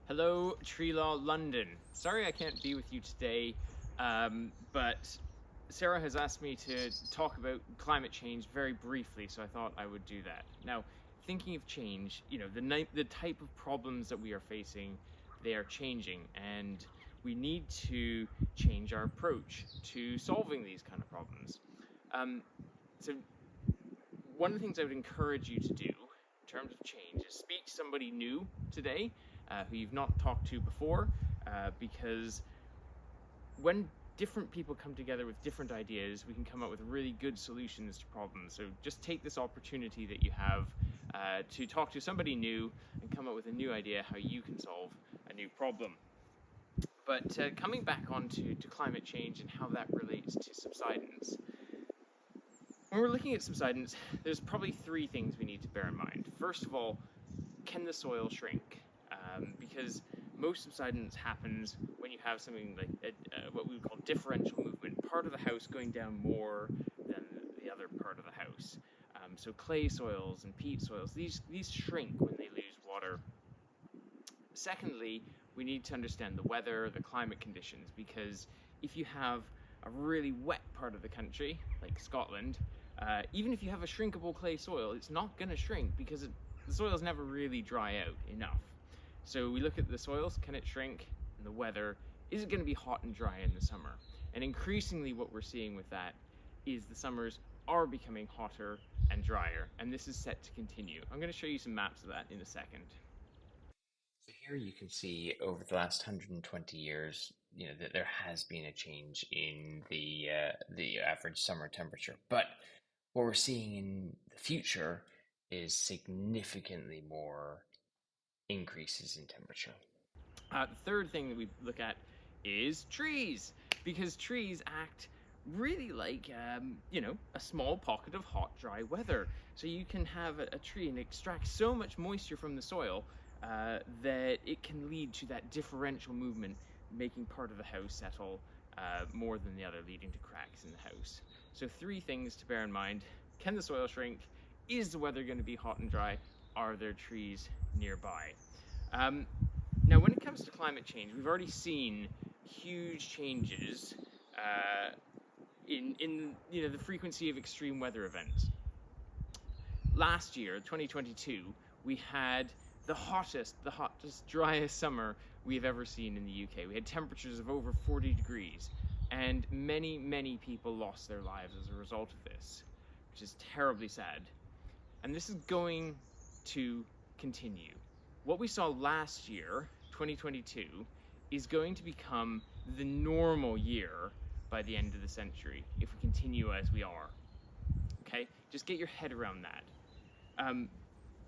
Hello, Tree Law London. Sorry I can't be with you today, but Sarah has asked me to talk about climate change very briefly, so I thought I would do that. Now, thinking of change, the type of problems that we are facing, they are changing, and we need to change our approach to solving these kind of problems. Um, so, one of the things I would encourage you to do in terms of change is speak to somebody new today who you've not talked to before, because when different people come together with different ideas, we can come up with really good solutions to problems. So just take this opportunity that you have to talk to somebody new and come up with a new idea how you can solve a new problem. But coming back onto climate change and how that relates to subsidence, when we're looking at subsidence, there's probably three things we need to bear in mind. First of all, can the soil shrink? Because most subsidence happens when you have something like what we would call differential movement, part of the house going down more than the other part of the house. So clay soils and peat soils, these shrink when they lose water. Secondly, we need to understand the weather, the climate conditions, because if you have a really wet part of the country, like Scotland, even if you have a shrinkable clay soil, it's not going to shrink because the soils never really dry out enough. So we look at the soils, can it shrink? And the weather, is it going to be hot and dry in the summer? And increasingly what we're seeing with that is the summers are becoming hotter and drier, and this is set to continue. I'm going to show you some maps of that in a second. So here you can see over the last 120 years, that there has been a change in the average summer temperature. But what we're seeing in the future is significantly more increases in temperature. The third thing that we look at is trees, because trees act really like, a small pocket of hot, dry weather. So you can have a tree and extract so much moisture from the soil that it can lead to that differential movement, making part of the house settle more than the other, leading to cracks in the house. So three things to bear in mind. Can the soil shrink? Is the weather going to be hot and dry? Are there trees nearby? Um, Now, when it comes to climate change, we've already seen huge changes in the frequency of extreme weather events. Last year, 2022, we had the hottest, driest summer we've ever seen in the UK. We had temperatures of over 40 degrees, and many, many people lost their lives as a result of this, which is terribly sad. And this is going to continue. What we saw last year, 2022, is going to become the normal year by the end of the century if we continue as we are. Okay? Just get your head around that.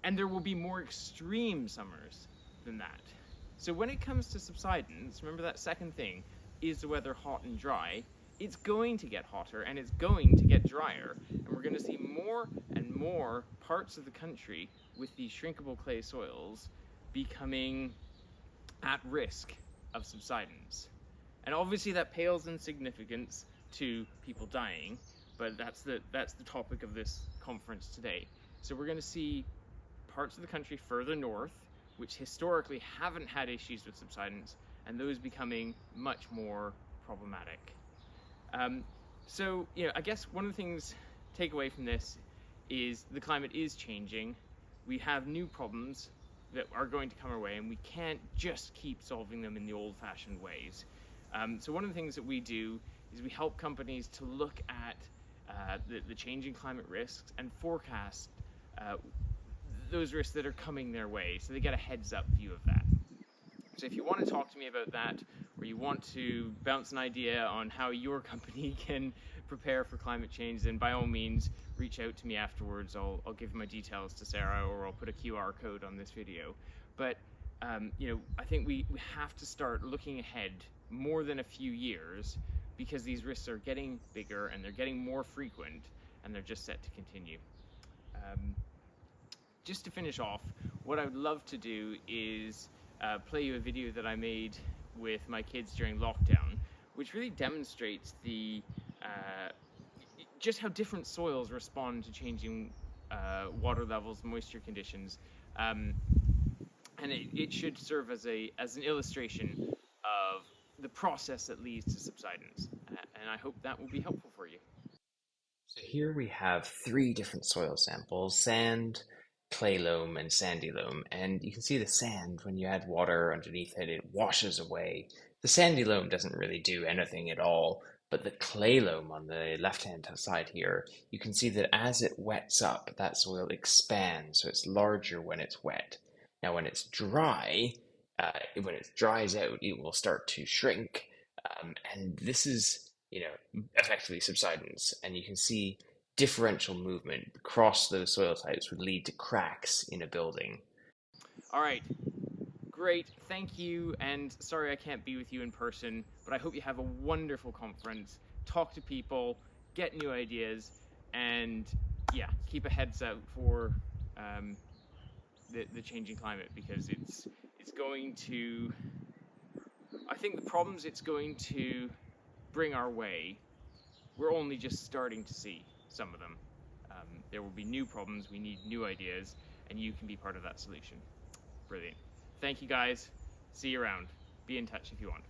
And there will be more extreme summers than that. So when it comes to subsidence, remember that second thing, is the weather hot and dry? It's going to get hotter and it's going to get drier. And we're going to see more and more parts of the country with these shrinkable clay soils becoming at risk of subsidence. And obviously that pales in significance to people dying, but that's the topic of this conference today. So we're going to see parts of the country further north, which historically haven't had issues with subsidence, and those becoming much more problematic. I guess one of the things to take away from this is the climate is changing. We have new problems that are going to come our way, and we can't just keep solving them in the old-fashioned ways. So one of the things that we do is we help companies to look at the changing climate risks and forecast those risks that are coming their way, so they get a heads-up view of that. So if you want to talk to me about that, or you want to bounce an idea on how your company can prepare for climate change, then by all means, reach out to me afterwards. I'll give my details to Sarah, or I'll put a QR code on this video. But, I think we have to start looking ahead more than a few years, because these risks are getting bigger and they're getting more frequent, and they're just set to continue. Just to finish off, what I would love to do is play you a video that I made with my kids during lockdown, which really demonstrates just how different soils respond to changing water levels, moisture conditions. and it should serve as an illustration of the process that leads to subsidence. And I hope that will be helpful for you. So here we have three different soil samples: sand, clay loam, and sandy loam. And you can see the sand, when you add water underneath it, it washes away. The sandy loam doesn't really do anything at all, but the clay loam on the left-hand side here, you can see that as it wets up, that soil expands, so it's larger when it's wet. Now, when it's dry, when it dries out, it will start to shrink. And this is, effectively subsidence. And you can see differential movement across those soil types would lead to cracks in a building. All right, great, thank you, and sorry I can't be with you in person, but I hope you have a wonderful conference. Talk to people, get new ideas, and yeah, keep a heads out for the changing climate, because it's going to. I think the problems it's going to bring our way, we're only just starting to see some of them. There will be new problems. We need new ideas, and you can be part of that solution. Brilliant. Thank you, guys. See you around. Be in touch if you want.